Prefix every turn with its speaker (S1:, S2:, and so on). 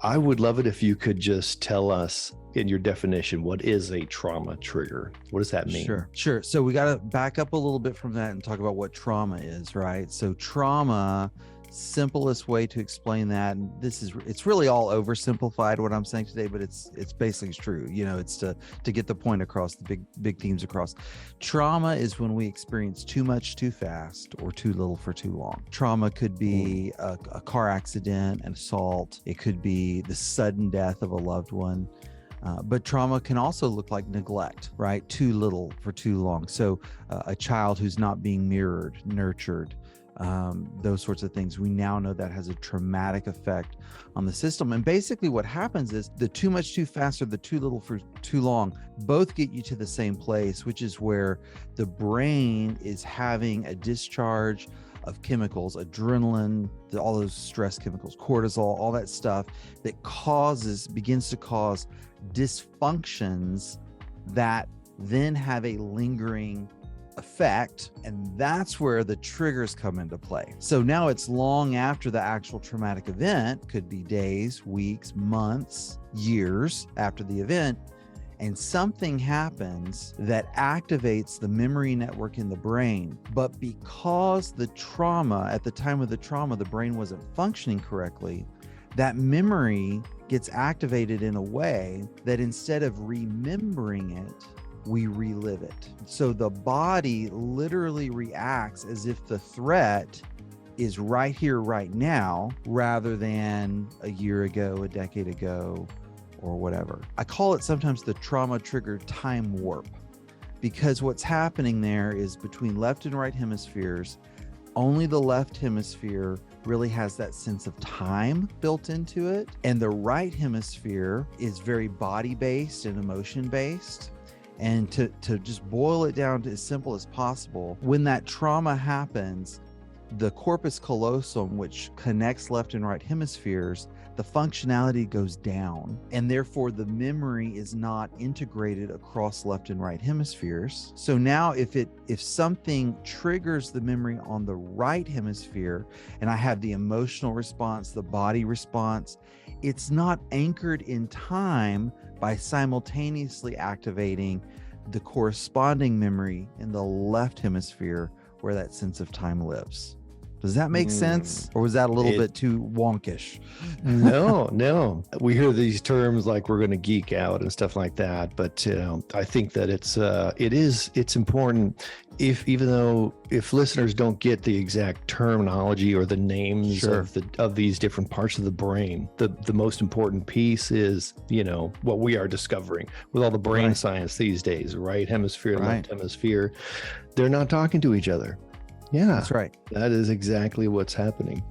S1: I would love it if you could just tell us in your definition, what is a trauma trigger? What does that mean?
S2: Sure. So we got to back up a little bit from that and talk about what trauma is, right? So trauma, simplest way to explain that, and it's really all oversimplified what I'm saying today, but it's basically true. It's to get the point across, the big themes across. Trauma is when we experience too much too fast or too little for too long. Trauma could be a car accident, an assault. It could be the sudden death of a loved one. But trauma can also look like neglect, right? Too little for too long. So a child who's not being mirrored, nurtured, those sorts of things. We now know that has a traumatic effect on the system. And basically what happens is the too much too fast or the too little for too long both get you to the same place, which is where the brain is having a discharge of chemicals, adrenaline, all those stress chemicals, cortisol, all that stuff that begins to cause dysfunctions that then have a lingering effect. And that's where the triggers come into play. So now it's long after the actual traumatic event, could be days, weeks, months, years after the event, and something happens that activates the memory network in the brain. But because the trauma, at the time of the trauma, the brain wasn't functioning correctly, that memory gets activated in a way that instead of remembering it, we relive it. So the body literally reacts as if the threat is right here, right now, rather than a year ago, a decade ago, or whatever. I call it sometimes the trauma triggered time warp, because what's happening there is between left and right hemispheres, only the left hemisphere really has that sense of time built into it. And the right hemisphere is very body-based and emotion-based. And to just boil it down to as simple as possible, when that trauma happens, the corpus callosum, which connects left and right hemispheres, the functionality goes down, and therefore the memory is not integrated across left and right hemispheres. So now if something triggers the memory on the right hemisphere, and I have the emotional response, the body response, it's not anchored in time by simultaneously activating the corresponding memory in the left hemisphere where that sense of time lives. Does that make sense? Or was that a little bit too wonkish?
S1: No. We hear these terms like we're going to geek out and stuff like that. But I think that it's important if listeners don't get the exact terminology or the names
S2: Sure.
S1: of these different parts of the brain, the most important piece is, what we are discovering with all the brain
S2: Right.
S1: science these days, right hemisphere,
S2: Right.
S1: left hemisphere, they're not talking to each other. Yeah,
S2: That's right.
S1: that is exactly what's happening.